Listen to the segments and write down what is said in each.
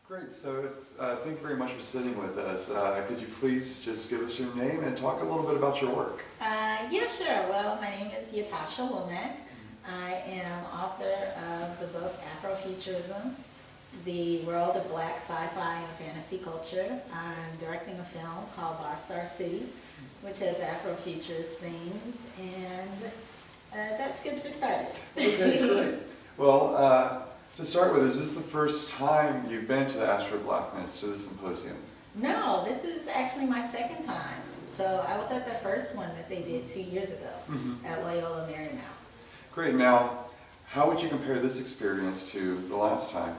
Great, so thank you very much for sitting with us. Could you please just give us your name and talk a little bit about your work? Yeah, sure. Well, my name is Ytasha Womack. I am author of the book Afrofuturism, the world of black sci-fi and fantasy culture. I'm directing a film called Bar Star City, which has Afrofuturist themes, and that's good for starters. Okay, great. Well, to start with, is this the first time you've been to the Astro Blackness, to the symposium? No, this is actually my second time. So I was at the first one that they did 2 years ago at Loyola Marymount. Great. Now, how would you compare this experience to the last time?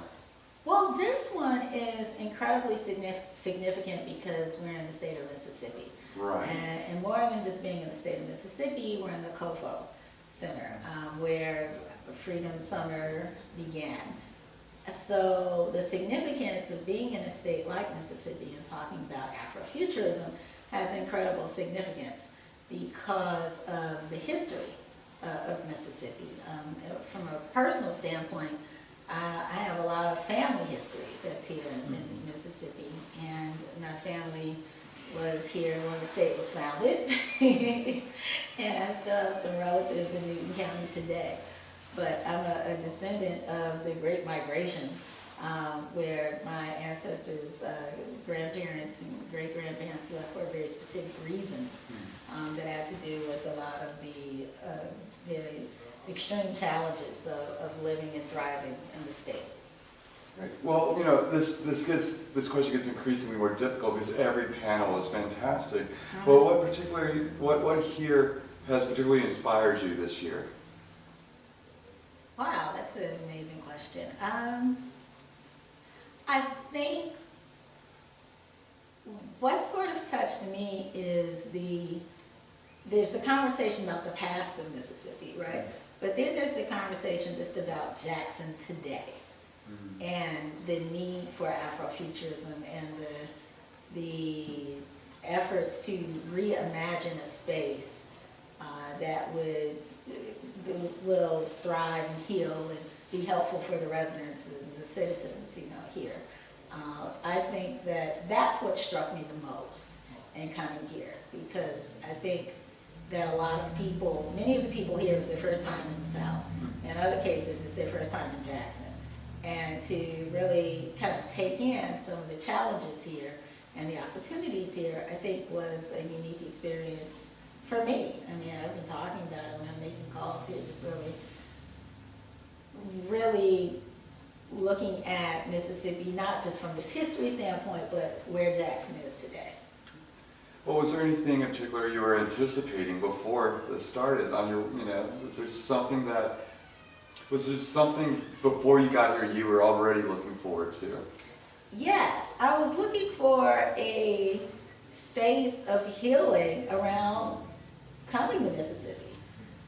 Well, this one is incredibly significant because we're in the state of Mississippi. Right. And more than just being in the state of Mississippi, we're in the COFO Center, where Freedom Summer began. So the significance of being in a state like Mississippi and talking about Afrofuturism has incredible significance because of the history of Mississippi. From a personal standpoint, I have a lot of family history that's here in Mississippi, and my family was here when the state was founded, and I still have some relatives in Newton County today. But I'm a descendant of the Great Migration, where my ancestors, grandparents and great-grandparents left for very specific reasons that had to do with a lot of the very extreme challenges of living and thriving in the state. Right. Well, you know, this question gets increasingly more difficult because every panel is fantastic. Well, what here has particularly inspired you this year? Wow, that's an amazing question. I think what sort of touched me is there's the conversation about the past of Mississippi, right? But then there's the conversation just about Jackson today and the need for Afrofuturism and the efforts to reimagine a space that will thrive and heal and be helpful for the residents and the citizens, here. I think that's what struck me the most in coming here, because I think that a lot of people, many of the people here, it's their first time in the South. In other cases, it's their first time in Jackson. And to really kind of take in some of the challenges here and the opportunities here, I think was a unique experience for me. I mean, I've been talking about it when I'm making calls here, just really looking at Mississippi, not just from this history standpoint, but where Jackson is today. Well, was there anything in particular you were anticipating before this started on your, was there something before you got here you were already looking forward to? Yes, I was looking for a space of healing around coming to Mississippi.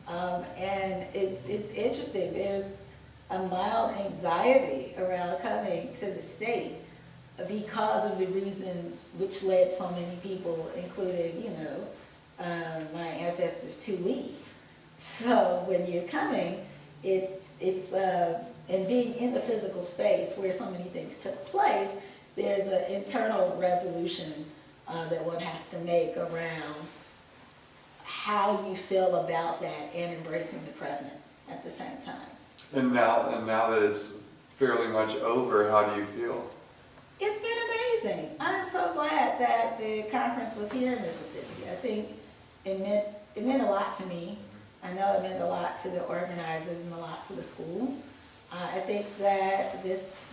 And it's interesting, there's a mild anxiety around coming to the state because of the reasons which led so many people, including, my ancestors, to leave. So when you're coming, and being in the physical space where so many things took place, there's an internal resolution that one has to make around how you feel about that and embracing the present at the same time. And now that it's fairly much over, how do you feel? It's been amazing. I'm so glad that the conference was here in Mississippi. I think it meant a lot to me. I know it meant a lot to the organizers and a lot to the school. I think that this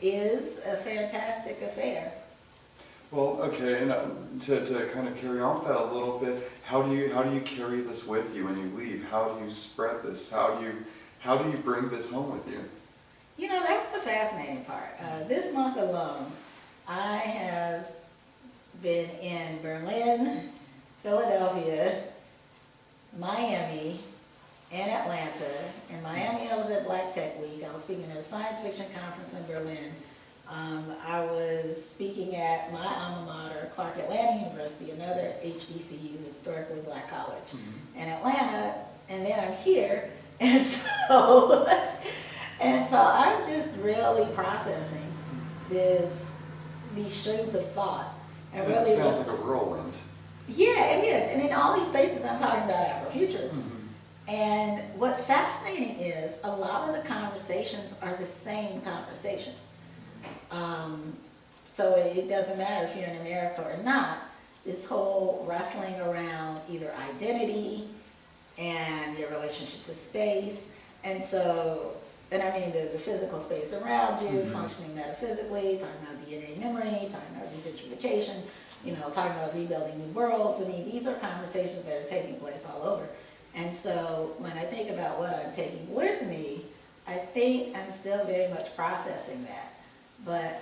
is a fantastic affair. Well, okay, and to kind of carry on with that a little bit, how do you carry this with you when you leave? How do you spread this? How do you bring this home with you? That's the fascinating part. This month alone, I have been in Berlin, Philadelphia, Miami, and Atlanta. In Miami, I was at Black Tech Week. I was speaking at a science fiction conference in Berlin. I was speaking at my alma mater, Clark Atlanta University, another HBCU, historically black college, in Atlanta, and then I'm here. And so And so I'm just really processing these streams of thought. And That really sounds like a whirlwind. yeah, it is. And in all these spaces, I'm talking about Afrofuturism. And what's fascinating is a lot of the conversations are the same conversations. So it doesn't matter if you're in America or not, this whole wrestling around either identity and your relationship to space. And so, and I mean the physical space around you, functioning metaphysically, talking about DNA memory, talking about gentrification, you know, talking about rebuilding new worlds. I mean, these are conversations that are taking place all over. And so when I think about what I'm taking with me, I think I'm still very much processing that. But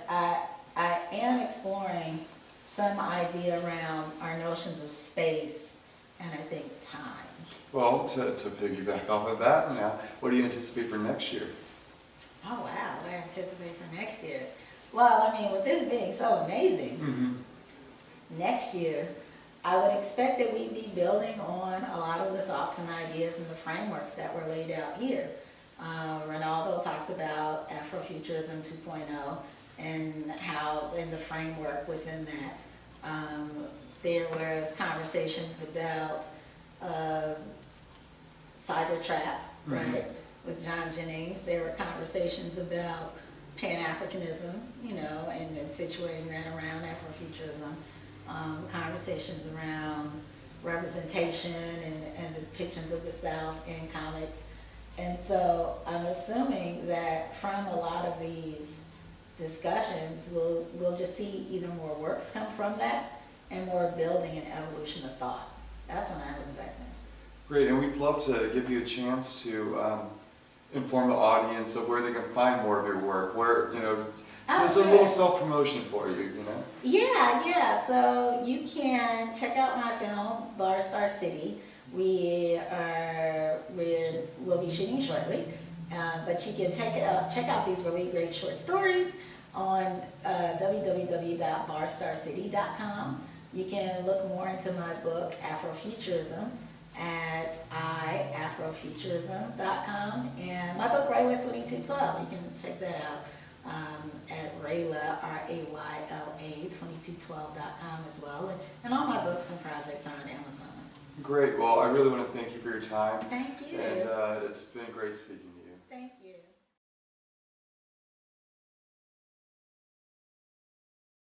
I am exploring some idea around our notions of space and I think time. Well, to piggyback off of that now, what do you anticipate for next year? Oh wow, what I anticipate for next year. Well, I mean, with this being so amazing, next year, I would expect that we'd be building on a lot of the thoughts and ideas and the frameworks that were laid out here. Ronaldo talked about Afrofuturism 2.0 and how in the framework within that, there was conversations about Cybertrap, right? With John Jennings, there were conversations about Pan-Africanism, you know, and then situating that around Afrofuturism. Conversations around representation and the depictions of the South in comics. And so I'm assuming that from a lot of these discussions, we'll just see either more works come from that and more building and evolution of thought. That's what I'm expecting. Great, and we'd love to give you a chance to inform the audience of where they can find more of your work, where, you know, just a little self-promotion for you, you know? Yeah, so you can check out my film, Bar Star City. We'll be shooting shortly, but you can check out these really great short stories on www.barstarcity.com. You can look more into my book, Afrofuturism, at iafrofuturism.com, and my book, Rayla 2212. You can check that out at Rayla, RAYLA 2212.com as well. And all my books and projects are on Amazon. Great, well, I really want to thank you for your time. Thank you. And it's been great speaking to you.